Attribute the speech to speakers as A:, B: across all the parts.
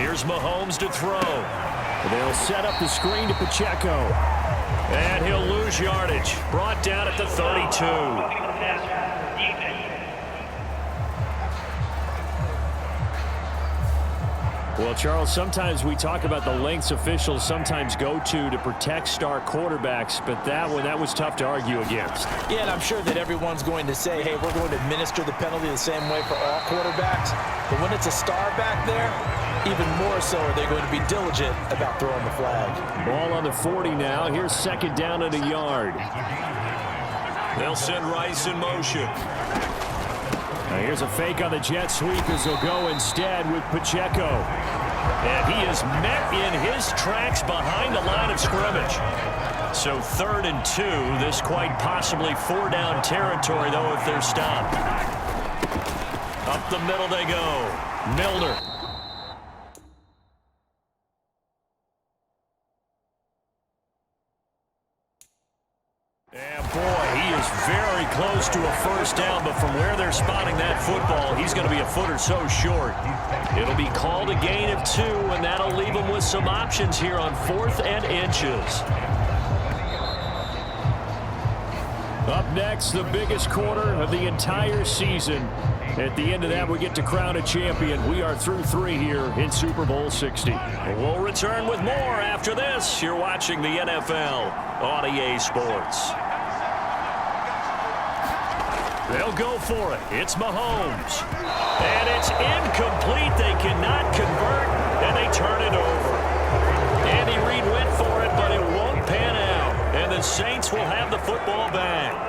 A: Here's Mahomes to throw. They'll set up the screen to Pacheco. And he'll lose yardage. Brought down at the 32. Well, Charles, sometimes we talk about the lengths officials sometimes go to protect star quarterbacks, but that was tough to argue against.
B: Yeah, and I'm sure that everyone's going to say, hey, we're going to administer the penalty the same way for all quarterbacks. But when it's a star back there, even more so are they going to be diligent about throwing the flag.
A: Ball on the 40 now. Here's second down at a yard. They'll send Rice in motion. Now here's a fake on the jet sweep as they'll go instead with Pacheco. And he is met in his tracks behind the line of scrimmage. So 3rd and 2. This quite possibly 4-down territory, though, if they're stopped. Up the middle they go. Milner. And boy, he is very close to a first down, but from where they're spotting that football, he's going to be a foot or so short. It'll be called a gain of 2, and that'll leave him with some options here on 4th and inches. Up next, the biggest quarter of the entire season. At the end of that, we get to crown a champion. We are through 3 here in Super Bowl 60. We'll return with more after this. You're watching the NFL on EA Sports. They'll go for it. It's Mahomes. And it's incomplete. They cannot convert, and they turn it over. Andy Reid went for it, but it won't pan out. And the Saints will have the football back.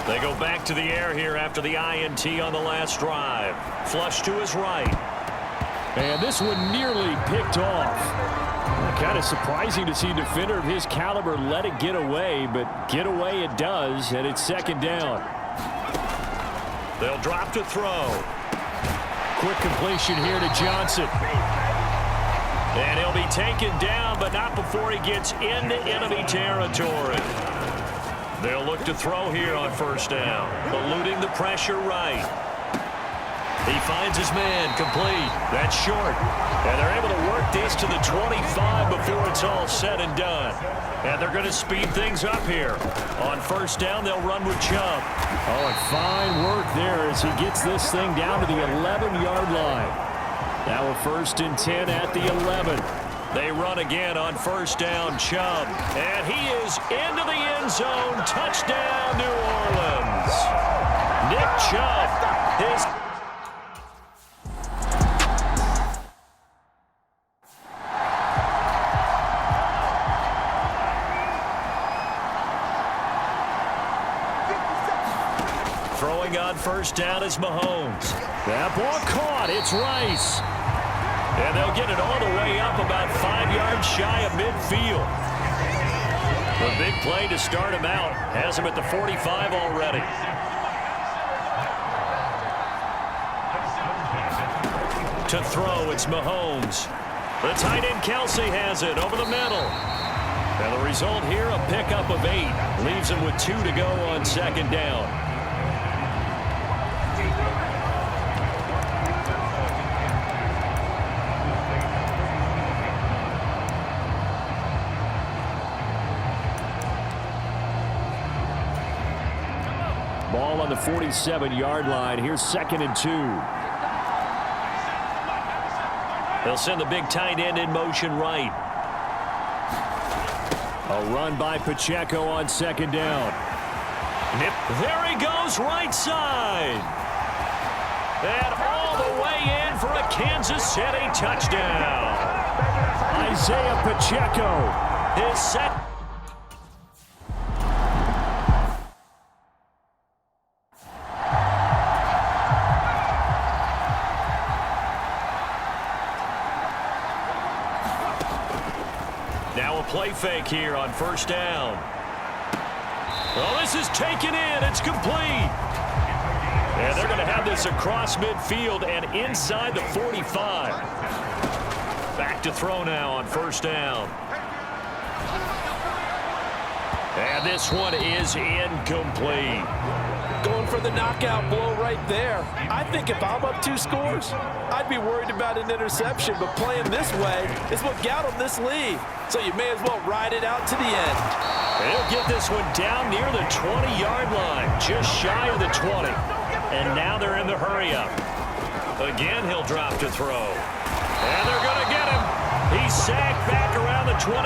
A: They go back to the air here after the INT on the last drive. Flush to his right. And this one nearly picked off. Kind of surprising to see a defender of his caliber let it get away, but get away it does, and it's second down. They'll drop to throw. Quick completion here to Johnson. And he'll be taken down, but not before he gets into enemy territory. They'll look to throw here on first down, eluding the pressure right. He finds his man, complete. That's short. And they're able to work this to the 25 before it's all said and done. And they're going to speed things up here. On first down, they'll run with Chubb. Oh, and fine work there as he gets this thing down to the 11-yard line. Now a 1st and 10 at the 11. They run again on first down, Chubb. And he is into the end zone. Touchdown, New Orleans. Nick Chubb, his... Throwing on first down is Mahomes. That ball caught. It's Rice. And they'll get it all the way up about 5 yards shy of midfield. The big play to start him out has him at the 45 already. To throw, it's Mahomes. The tight end Kelsey has it over the middle. And the result here, a pickup of 8. Leaves him with 2 to go on second down. Ball on the 47-yard line. Here's 2nd and 2. They'll send the big tight end in motion right. A run by Pacheco on second down. There he goes, right side. And all the way in for a Kansas City touchdown. Isaiah Pacheco, his second. Now a play fake here on first down. Oh, this is taken in. It's complete. And they're going to have this across midfield and inside the 45. Back to throw now on first down. And this one is incomplete.
B: Going looking for the knockout blow right there. I think if I'm up 2 scores, I'd be worried about an interception, but playing this way is what got him this lead. So you may as well ride it out to the end.
A: He'll get this one down near the 20-yard line, just shy of the 20. And now they're in the hurry-up. Again, he'll drop to throw. And they're going to get him. He's sacked back around the 28.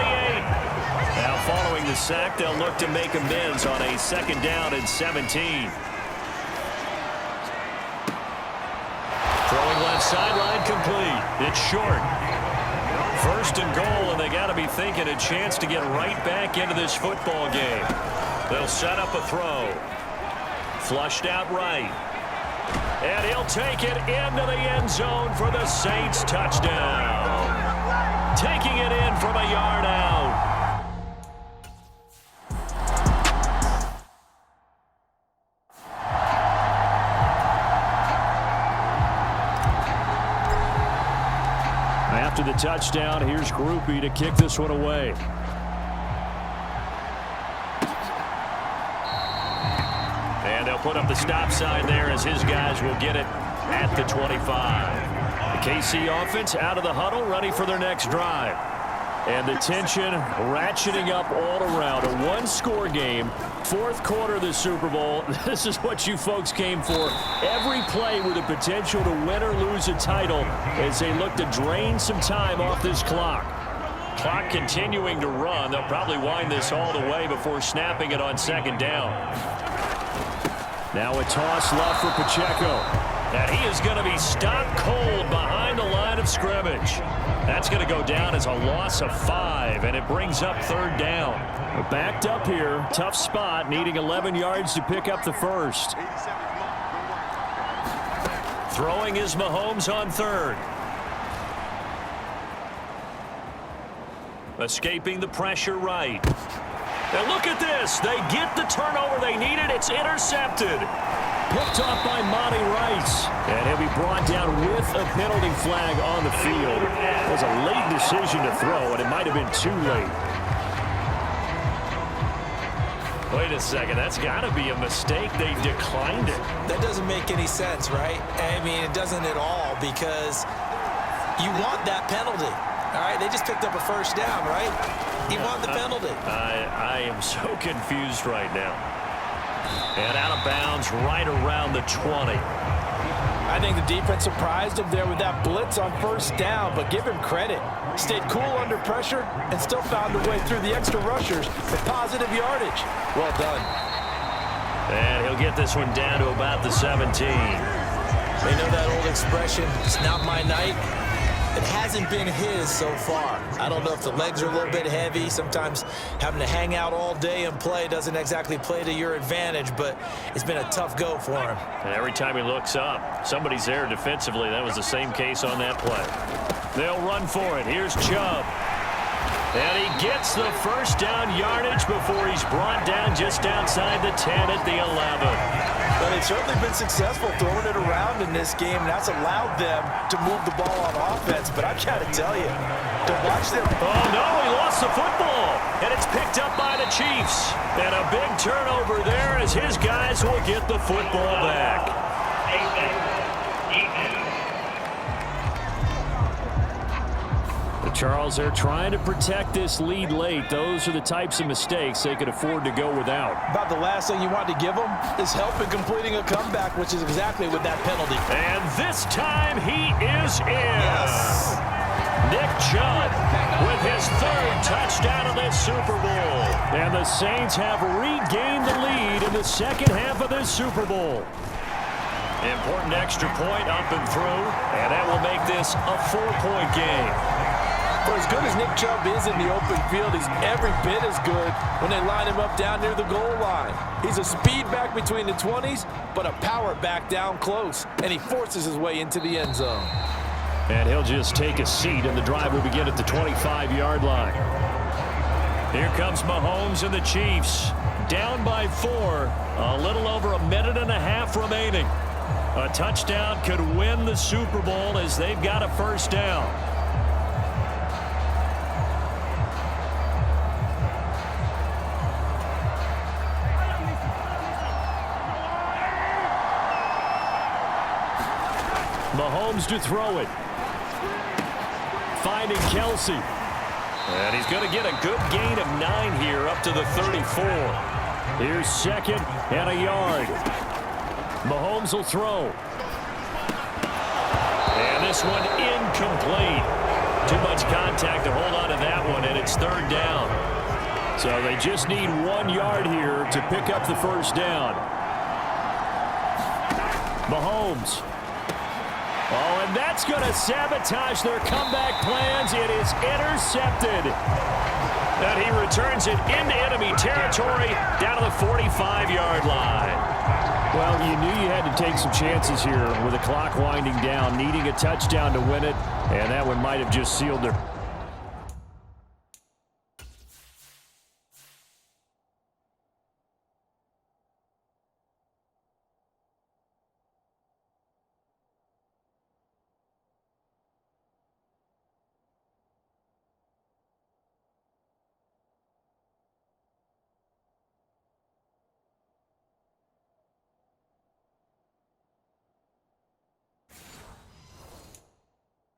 A: Now following the sack, they'll look to make amends on a 2nd down and 17. Throwing left sideline complete. It's short. 1st and goal, and they got to be thinking a chance to get right back into this football game. They'll set up a throw. Flushed out right. And he'll take it into the end zone for the Saints touchdown. Taking it in from a yard out. After the touchdown, here's Groupie to kick this one away. And they'll put up the stop sign there as his guys will get it at the 25. The KC offense out of the huddle, ready for their next drive. And the tension ratcheting up all around. A 1-score game, 4th quarter of the Super Bowl. This is what you folks came for. Every play with the potential to win or lose a title as they look to drain some time off this clock. Clock continuing to run. They'll probably wind this all the way before snapping it on 2nd down. Now a toss left for Pacheco. And he is going to be stopped cold behind the line of scrimmage. That's going to go down as a loss of 5, and it brings up 3rd down. Backed up here, tough spot, needing 11 yards to pick up the 1st. Throwing is Mahomes on 3rd. Escaping the pressure right. And look at this. They get the turnover they needed. It's intercepted. Picked off by Monty Rice. And he'll be brought down with a penalty flag on the field. It was a late decision to throw, and it might have been too late. Wait a second. That's got to be a mistake. They declined it.
B: That doesn't make any sense, right? I mean, it doesn't at all, because you want that penalty. All right, they just picked up a 1st down, right? You want the penalty.
A: I am so confused right now. And out of bounds right around the 20.
B: I think the defense surprised him there with that blitz on 1st down, but give him credit. Stayed cool under pressure and still found a way through the extra rushers for positive yardage. Well done.
A: And he'll get this one down to about the 17.
B: They know that old expression, it's not my night. It hasn't been his so far. I don't know if the legs are a little bit heavy. Sometimes having to hang out all day and play doesn't exactly play to your advantage, but it's been a tough go for him.
A: And every time he looks up, somebody's there defensively. That was the same case on that play. They'll run for it. Here's Chubb. And he gets the 1st down yardage before he's brought down just outside the 10 at the 11.
B: Well, they've certainly been successful throwing it around in this game, and that's allowed them to move the ball on offense. But I've got to tell you, to watch them...
A: Oh, no, he lost the football, and it's picked up by the Chiefs. And a big turnover there as his guys will get the football back. Charles, they're trying to protect this lead late. Those are the types of mistakes they could afford to go without.
B: About the last thing you want to give them is help in completing a comeback, which is exactly with that penalty.
A: And this time he is in.
B: Yes.
A: Nick Chubb with his 3rd touchdown of this Super Bowl. And the Saints have regained the lead in the 2nd half of this Super Bowl. Important extra point up and through, and that will make this a 4-point game.
B: For as good as Nick Chubb is in the open field, he's every bit as good when they line him up down near the goal line. He's a speed back between the 20s, but a power back down close, and he forces his way into the end zone.
A: And he'll just take a seat, and the drive will begin at the 25-yard line. Here comes Mahomes and the Chiefs, down by 4, a little over a minute and a half remaining. A touchdown could win the Super Bowl as they've got a 1st down. Mahomes to throw it. Finding Kelsey. And he's going to get a good gain of 9 here up to the 34. Here's second and a yard. Mahomes will throw. And this one incomplete. Too much contact to hold on to that one, and it's third down. So they just need 1 yard here to pick up the first down. Mahomes. Oh, and that's going to sabotage their comeback plans. It is intercepted. And he returns it into enemy territory down to the 45-yard line. Well, you knew you had to take some chances here with the clock winding down, needing a touchdown to win it, and that one might have just sealed their...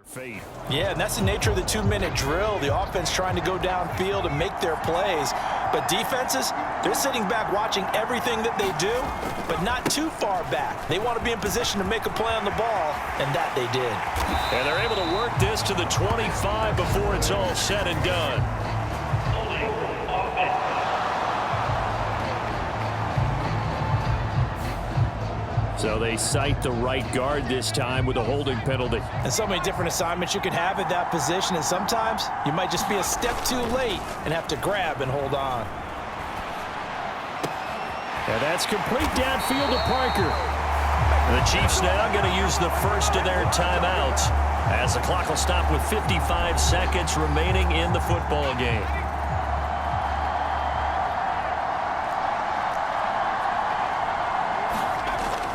A: fate.
B: Yeah, and that's the nature of the 2-minute drill. The offense trying to go downfield and make their plays. But defenses, they're sitting back watching everything that they do, but not too far back. They want to be in position to make a play on the ball, and that they did.
A: And they're able to work this to the 25 before it's all said and done. So they cite the right guard this time with a holding penalty.
B: And so many different assignments you can have at that position, and sometimes you might just be a step too late and have to grab and hold on.
A: And that's complete downfield to Parker. The Chiefs now going to use the first of their timeouts as the clock will stop with 55 seconds remaining in the football game.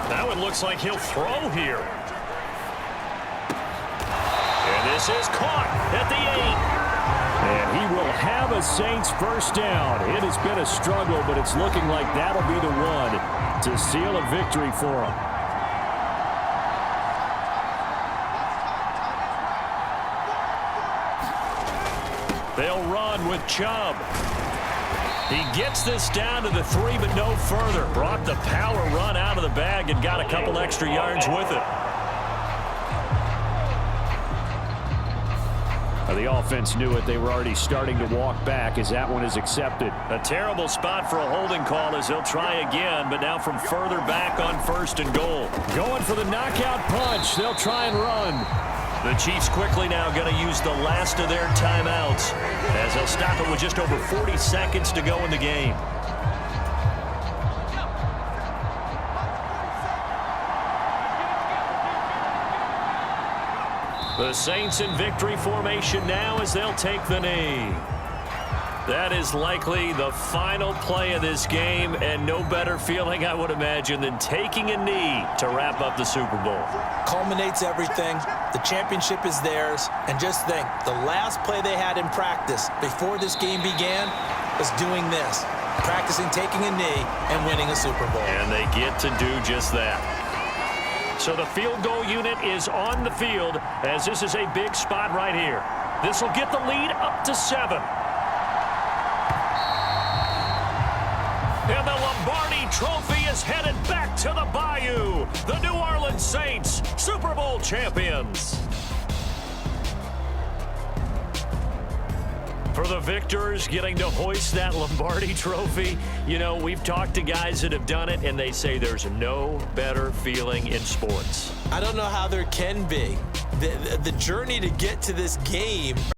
A: Now it looks like he'll throw here. And this is caught at the 8. And he will have a Saints first down. It has been a struggle, but it's looking like that'll be the one to seal a victory for him. They'll run with Chubb. He gets this down to the 3, but no further. Brought the power run out of the bag and got a couple extra yards with it. The offense knew it. They were already starting to walk back as that one is accepted. A terrible spot for a holding call as they'll try again, but now from further back on 1st and goal. Going for the knockout punch. They'll try and run. The Chiefs quickly now going to use the last of their timeouts as they'll stop it with just over 40 seconds to go in the game. The Saints in victory formation now as they'll take the knee. That is likely the final play of this game, and no better feeling, I would imagine, than taking a knee to wrap up the Super Bowl.
B: Culminates everything. The championship is theirs. And just think, the last play they had in practice before this game began was doing this, practicing taking a knee and winning a Super Bowl.
A: And they get to do just that. So the field goal unit is on the field as this is a big spot right here. This will get the lead up to 7. And the Lombardi Trophy is headed back to the Bayou. The New Orleans Saints, Super Bowl champions. For the victors getting to hoist that Lombardi Trophy, you know, we've talked to guys that have done it, and they say there's no better feeling in sports.
B: I don't know how there can be. The journey to get to this game